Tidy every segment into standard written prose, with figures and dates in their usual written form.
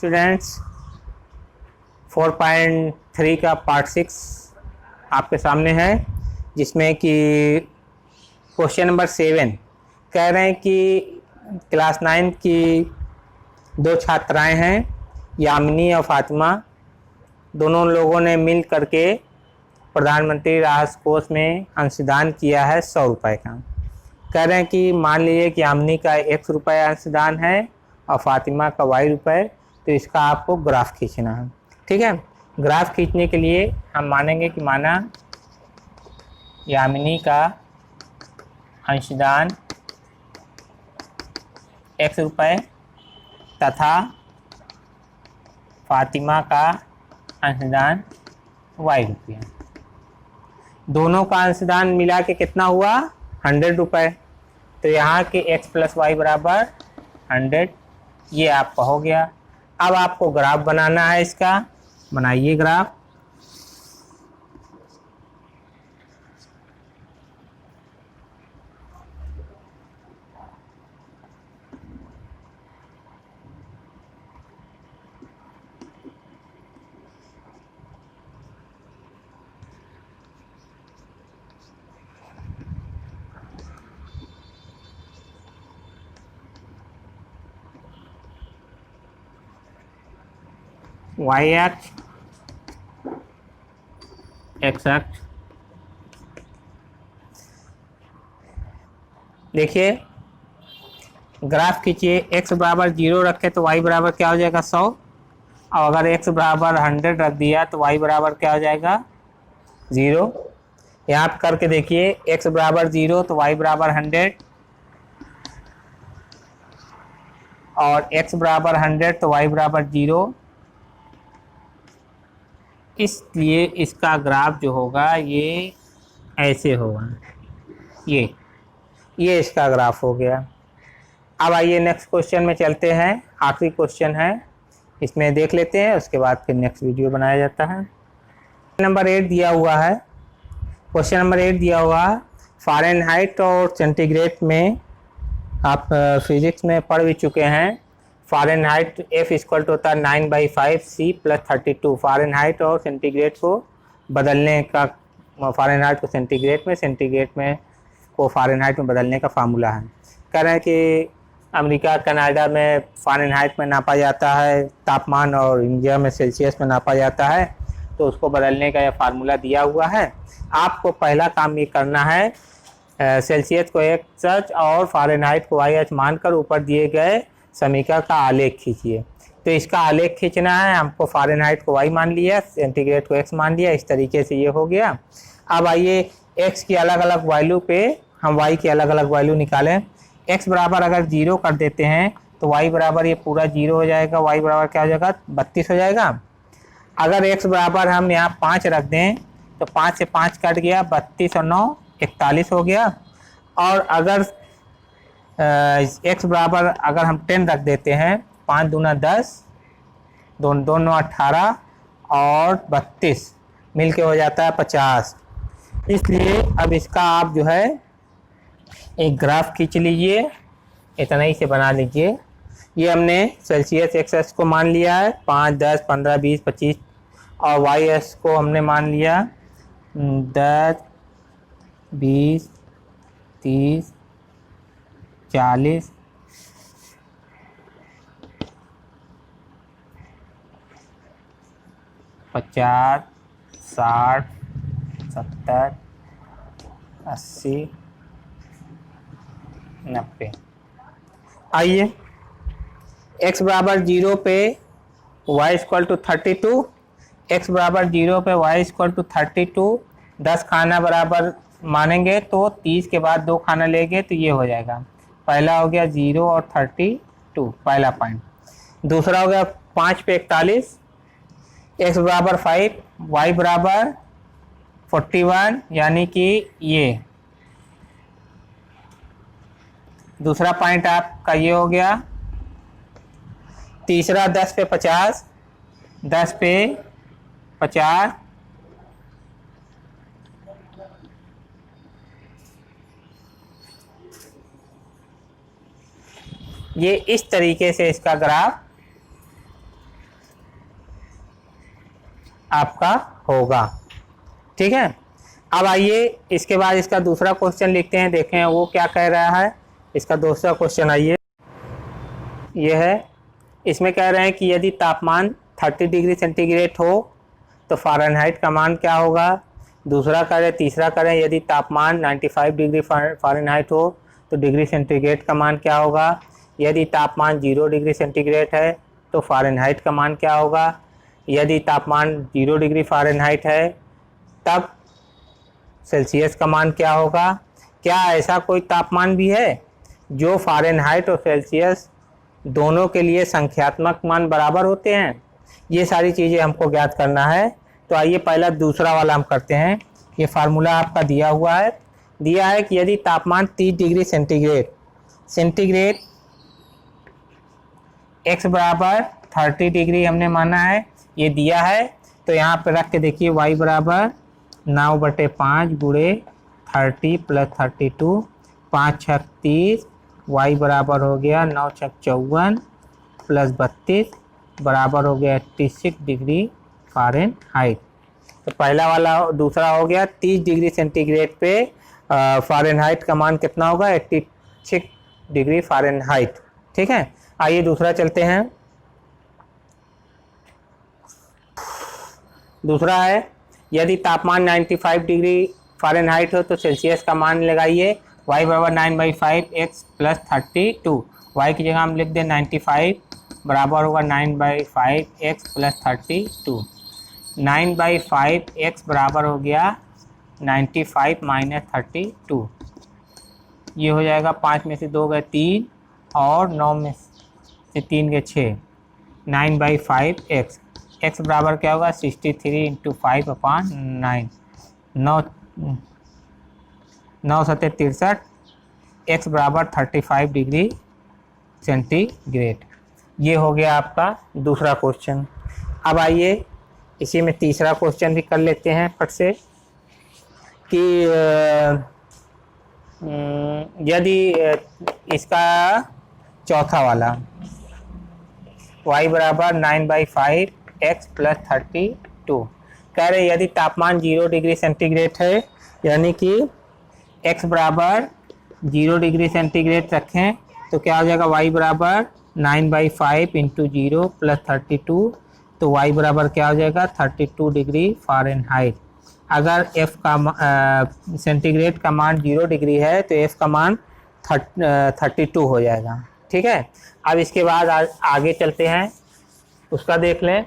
Students 4.3 का part 6 आपके सामने है, जिसमें कि क्वेश्चन नंबर 7 कह रहे हैं कि क्लास 9 की दो छात्राएं हैं, यामिनी और फातिमा। दोनों लोगों ने मिल करके प्रधानमंत्री राहत कोष में अंशदान किया है 100 रुपये का। कह रहे हैं कि मान लीजिए कि यामिनी का 100 रुपये अंशदान है और फातिमा का y रुपये, तो इसका आपको ग्राफ खींचना है। ठीक है, ग्राफ खींचने के लिए हम मानेंगे कि माना यामिनी का अंशदान x रुपये तथा फातिमा का अंशदान y रुपये। दोनों का अंशदान मिला के कितना हुआ? 100 रुपये। तो यहाँ के x + y बराबर 100, ये आपका हो गया। अब आपको ग्राफ बनाना है, इसका बनाइए ग्राफ। y अक्ष, x अक्ष। देखिए ग्राफ खींचिए। x बराबर 0 रखे तो y बराबर क्या हो जाएगा? 100। और अगर x बराबर 100 रख दिया तो y बराबर क्या हो जाएगा? 0। यहाँ पर करके देखिए, x बराबर 0 तो y बराबर 100 और x बराबर 100 तो y बराबर 0। इसलिए इसका ग्राफ जो होगा ये ऐसे होगा, ये इसका ग्राफ हो गया। अब आइए नेक्स्ट क्वेश्चन में चलते हैं। आखिरी क्वेश्चन है, इसमें देख लेते हैं, उसके बाद फिर नेक्स्ट वीडियो बनाया जाता है। नंबर 8 दिया हुआ है। क्वेश्चन नंबर 8 दिया हुआ है, फ़ारेनहाइट और सेंटीग्रेड में आप फिजिक्स में पढ़ भी चुके हैं। फ़ारेनहाइट F इक्वल टू होता है 9/5 C + 32। फ़ारेनहाइट और सेंटीग्रेड को बदलने का, फ़ारेनहाइट को सेंटीग्रेड में को फ़ारेनहाइट में बदलने का फार्मूला है। कह रहे हैं कि अमेरिका कनाडा में फ़ारेनहाइट में नापा जाता है तापमान और इंडिया में सेल्सियस में नापा जाता है, तो उसको बदलने का यह फार्मूला दिया हुआ है। आपको पहला काम ये करना है, सेल्सियस को x और फ़ारेनहाइट को y मानकर ऊपर दिए गए समीकरण का आलेख खींचिए। तो इसका आलेख खींचना है। हमको फ़ारेनहाइट को y मान लिया, सेंटीग्रेड को x मान लिया, इस तरीके से ये हो गया। अब आइए x की अलग अलग वैल्यू पे हम y की अलग अलग वैल्यू निकालें। x बराबर अगर 0 कर देते हैं तो y बराबर ये पूरा 0 हो जाएगा। y बराबर क्या हो जाएगा? 32 हो जाएगा। अगर x बराबर हम यहाँ 5 रख दें तो 5 से 5 कट गया, 32 और 9 41 हो गया। और अगर x बराबर अगर हम 10 रख देते हैं, 5 दूना 10, 2 9 18 और 32 मिलके हो जाता है 50। इसलिए अब इसका आप जो है एक ग्राफ खींच लीजिए, इतना ही से बना लीजिए। ये हमने सेल्सियस x को मान लिया है 5, 10, 15, 20, 25 और y को हमने मान लिया 10, 20, 30, 40, 50, 60, 70, 80, 90। आइए x बराबर 0 पे y इक्वल टू 32, x बराबर 0 पे y इक्वल टू 32, 10 खाना बराबर मानेंगे तो 30 के बाद 2 खाना लेंगे तो ये हो जाएगा। पहला हो गया 0 और 32, पहला पॉइंट। दूसरा हो गया 5 पे 41, x बराबर 5, y बराबर 41, यानी कि ये दूसरा पॉइंट आपका ये हो गया। तीसरा 10 पे 50, 10 पे 50, ये इस तरीके से इसका ग्राफ आपका होगा। ठीक है, अब आइए इसके बाद इसका दूसरा क्वेश्चन लिखते हैं, देखें वो क्या कह रहा है। इसका दूसरा क्वेश्चन आइए ये है, इसमें कह रहे हैं कि यदि तापमान 30 डिग्री सेंटीग्रेड हो तो फ़ारेनहाइट का मान क्या होगा। दूसरा करें, तीसरा करें, यदि तापमान 95 डिग्री फ़ारेनहाइट हो तो डिग्री सेंटीग्रेड का मान क्या होगा। यदि तापमान 0 डिग्री सेंटीग्रेड है तो फ़ारेनहाइट का मान क्या होगा। यदि तापमान 0 डिग्री फ़ारेनहाइट है तब सेल्सियस का मान क्या होगा। क्या ऐसा कोई तापमान भी है जो फ़ारेनहाइट और सेल्सियस दोनों के लिए संख्यात्मक मान बराबर होते हैं। ये सारी चीज़ें हमको ज्ञात करना है। तो आइए पहला दूसरा वाला हम करते हैं। ये फार्मूला आपका दिया हुआ है, दिया है कि यदि तापमान 30 डिग्री सेंटीग्रेड x बराबर 30 डिग्री हमने माना है, ये दिया है। तो यहाँ पे रख के देखिए y बराबर 9/5 गुणे 30 + 32, 5 × 6 = 30, y बराबर हो गया 9 × 6 = 54 + 32 बराबर हो गया 86 डिग्री फ़ारेनहाइट। तो पहला वाला दूसरा हो गया 30 डिग्री सेंटीग्रेड पे फ़ारेनहाइट का मान कितना होगा, 86 डिग्री फ़ारेनहाइट। ठीक है, आइए दूसरा चलते हैं। दूसरा है, यदि तापमान 95 डिग्री फ़ारेनहाइट हो तो सेल्सियस का मान लगाइए। y बराबर 9/5 x + 32, y की जगह हम लिख दें 95 बराबर होगा 9/5 x + 32। 9/5 x बराबर हो गया 95 - 32, ये हो जाएगा 5 में से 2 गए 3 और 9 में से 3 गए 6। 9/5 x बराबर क्या होगा 63 × 5/9, 9 × 7 = 63, x बराबर 35 डिग्री सेंटीग्रेड। ये हो गया आपका दूसरा क्वेश्चन। अब आइए इसी में तीसरा क्वेश्चन भी कर लेते हैं फट से कि यदि इसका चौथा वाला y बराबर 9/5 x + 32 कह रहे यदि तापमान 0 डिग्री सेंटीग्रेड है, यानी कि x बराबर 0 डिग्री सेंटीग्रेड रखें तो क्या हो जाएगा y बराबर 9/5 × 0 + 32, तो y बराबर क्या हो जाएगा 32 डिग्री फ़ारेनहाइट। अगर f का सेंटीग्रेड का मान 0 डिग्री है तो f का मान 32 हो जाएगा। ठीक है, अब इसके बाद आगे चलते हैं, उसका देख लें।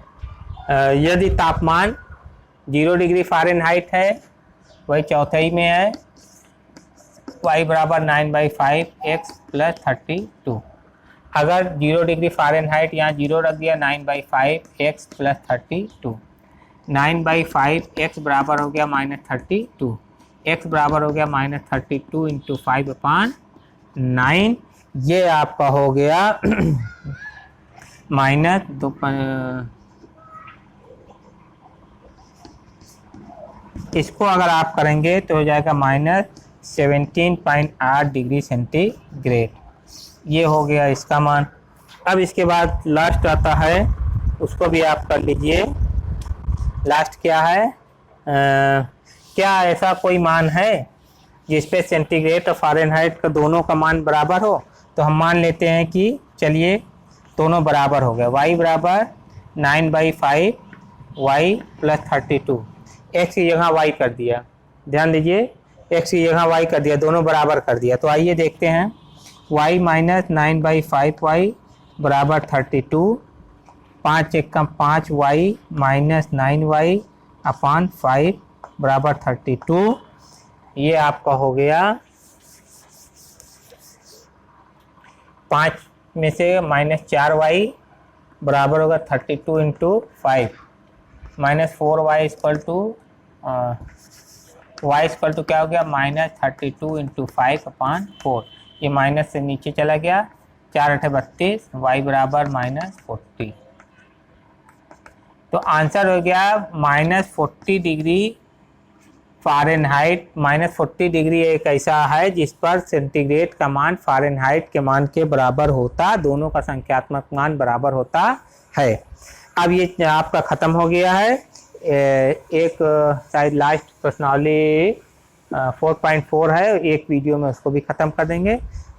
यदि तापमान 0 डिग्री फ़ारेनहाइट है, वही चौथाई में है, y बराबर 9/5 x + 32। अगर 0 डिग्री फ़ारेनहाइट यहाँ 0 रख दिया, 9/5 x + 32, 9/5 x बराबर हो गया -32, x बराबर हो गया -32 × 5/9, ये आपका हो गया इसको अगर आप करेंगे तो हो जाएगा -17.8 डिग्री सेंटीग्रेड। ये हो गया इसका मान। अब इसके बाद लास्ट आता है, उसको भी आप कर लीजिए। लास्ट क्या है, क्या ऐसा कोई मान है जिस पे सेंटीग्रेड और फ़ारेनहाइट का दोनों का मान बराबर हो। तो हम मान लेते हैं कि चलिए दोनों बराबर हो गए। y बराबर 9/5 y + 32, x की जगह y कर दिया, ध्यान दीजिए x की जगह y कर दिया, दोनों बराबर कर दिया। तो आइए देखते हैं, y - 9/5y बराबर 32, 5 × 5 y - 9y / 5 बराबर 32। ये आपका हो गया 5 में से -4y बराबर होगा 32 × 5, -4y = क्या हो गया -32 × 5/4। ये माइनस से नीचे चला गया, 4 × 8 = 32, y बराबर -40। तो आंसर हो गया -40 डिग्री फ़ारेनहाइट। -40 डिग्री एक ऐसा है जिस पर सेंटीग्रेड का मान फ़ारेनहाइट के मान के बराबर होता, दोनों का संख्यात्मक मान बराबर होता है। अब ये आपका ख़त्म हो गया है। एक शायद लास्ट प्रश्नावली 4.4 है, एक वीडियो में उसको भी ख़त्म कर देंगे।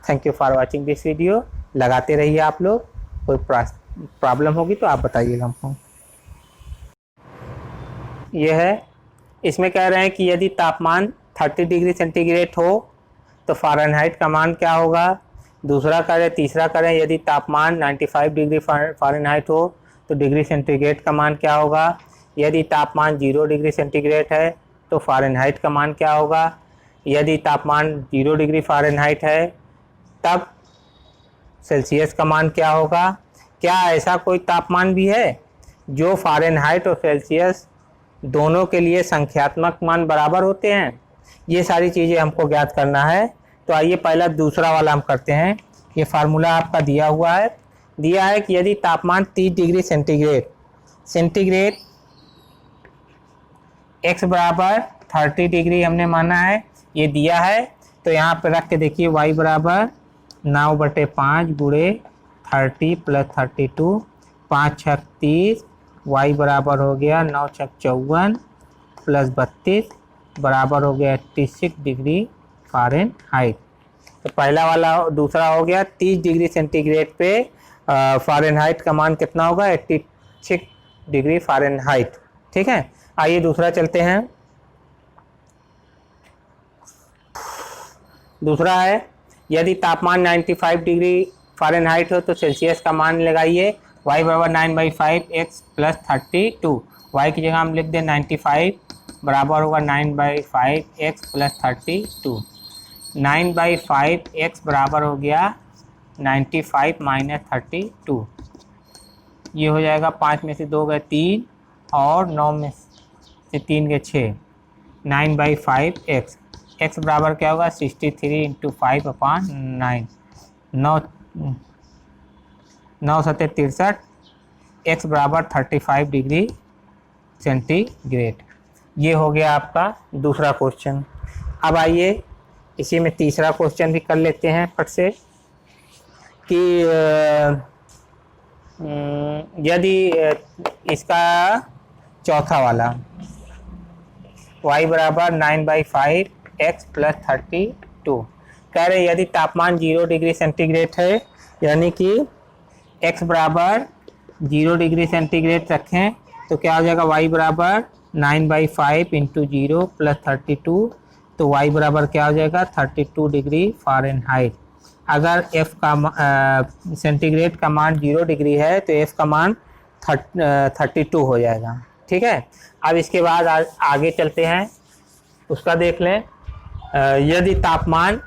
Thank you for watching this video. लगाते रहिए आप लोग, कोई प्रॉब्लम होगी तो आप बताइएगा हमको। यह है, इसमें कह रहे हैं कि यदि तापमान 30 डिग्री सेंटीग्रेड हो तो फ़ारेनहाइट का मान क्या होगा। दूसरा करें, तीसरा करें, यदि तापमान 95 डिग्री फ़ारेनहाइट हो तो डिग्री सेंटीग्रेड का मान क्या होगा। यदि तापमान 0 डिग्री सेंटीग्रेड है तो फ़ारेनहाइट का मान क्या होगा। यदि तापमान 0 डिग्री फ़ारेनहाइट है तब सेल्सियस का मान क्या होगा। क्या ऐसा कोई तापमान भी है जो फ़ारेनहाइट और सेल्सियस दोनों के लिए संख्यात्मक मान बराबर होते हैं। ये सारी चीज़ें हमको ज्ञात करना है। तो आइए पहला दूसरा वाला हम करते हैं। ये फार्मूला आपका दिया हुआ है, दिया है कि यदि तापमान 30 डिग्री सेंटीग्रेड x बराबर 30 डिग्री हमने माना है, ये दिया है। तो यहाँ पे रख के देखिए y बराबर 9/5 गुणे 30 + 32, 5 छक 30, y बराबर हो गया 9 छक 54 + 32 बराबर हो गया 86 डिग्री फ़ारेनहाइट। तो पहला वाला दूसरा हो गया 30 डिग्री सेंटीग्रेड पे फ़ारेनहाइट का मान कितना होगा, 86 डिग्री फ़ारेनहाइट। ठीक है, आइए दूसरा चलते हैं। दूसरा है, यदि तापमान 95 डिग्री फ़ारेनहाइट हो तो सेल्सियस का मान लगाइए। y बराबर 9/5 x + 32, y की जगह हम लिख दें 95 बराबर होगा 9/5 x + 32। 9/5 x बराबर हो गया 95 - 32। ये हो जाएगा 5 में से 2 गए 3 और 9 में से 3 गए 6। 9/5 x बराबर क्या होगा 63 × 5/9। 9 × 7 = 63, x बराबर 35 डिग्री सेंटीग्रेड। ये हो गया आपका दूसरा क्वेश्चन। अब आइए इसी में तीसरा क्वेश्चन भी कर लेते हैं फट से कि यदि इसका चौथा वाला y बराबर 9/5 x + 32 कह रहे यदि तापमान 0 डिग्री सेंटीग्रेड है, यानी कि x बराबर 0 डिग्री सेंटीग्रेड रखें तो क्या हो जाएगा y बराबर 9/5 × 0 + 32। तो y बराबर क्या हो जाएगा 32 डिग्री फ़ारेनहाइट। अगर f का सेंटीग्रेड का मान 0 डिग्री है तो f का मान 32 हो जाएगा। ठीक है, अब इसके बाद आगे चलते हैं, उसका देख लें। यदि तापमान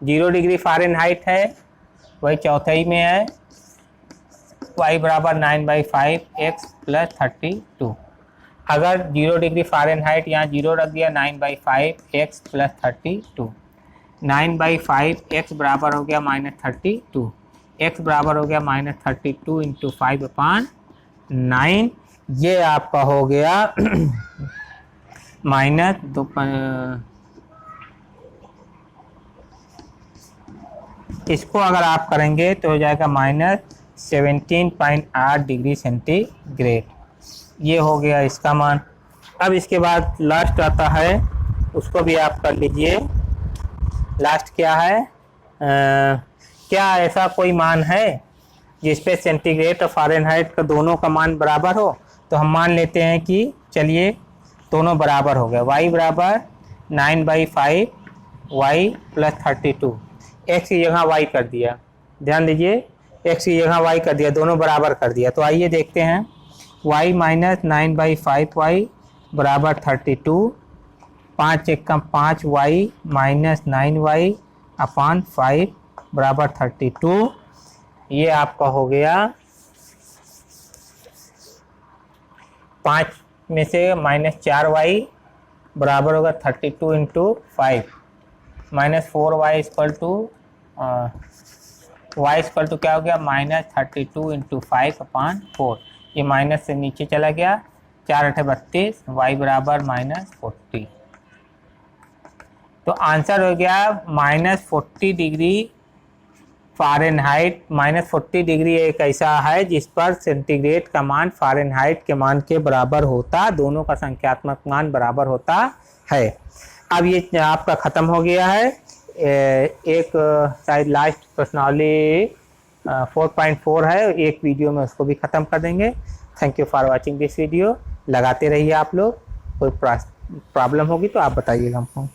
0 डिग्री फ़ारेनहाइट है, वही चौथाई में है, y बराबर 9/5 x + 32। अगर 0 डिग्री फ़ारेनहाइट यहाँ 0 रख दिया, 9/5 x + 32। 9/5 x बराबर हो गया -32, x बराबर हो गया -32 × 5/9। ये आपका हो गया इसको अगर आप करेंगे तो हो जाएगा -17.8 डिग्री सेंटीग्रेड। ये हो गया इसका मान। अब इसके बाद लास्ट आता है, उसको भी आप कर लीजिए। लास्ट क्या है, क्या ऐसा कोई मान है जिस पे सेंटीग्रेड और फ़ारेनहाइट का दोनों का मान बराबर हो। तो हम मान लेते हैं कि चलिए दोनों बराबर हो गए। y बराबर 9/5 y + 32, x की जगह y कर दिया, ध्यान दीजिए x की जगह y कर दिया, दोनों बराबर कर दिया। तो आइए देखते हैं, y - 9/5 y बराबर 32, 5 × 5 y - 9y / 5 बराबर 32। ये आपका हो गया 5 में से -4y बराबर होगा 32 × 5, -4y = क्या हो गया -32 × 5/4। ये माइनस से नीचे चला गया, 4 × 8 = 32, y बराबर -40। तो आंसर हो गया -40 डिग्री फ़ारेनहाइट -40 डिग्री एक ऐसा है जिस पर सेंटीग्रेड का मान फ़ारेनहाइट के मान के बराबर होता, दोनों का संख्यात्मक मान बराबर होता है। अब ये आपका ख़त्म हो गया है। एक शायद लास्ट प्रश्नावली 4.4 है, एक वीडियो में उसको भी ख़त्म कर देंगे। Thank you for watching this video. लगाते रहिए आप लोग, कोई प्रॉब्लम होगी तो आप बताइएगा हमको।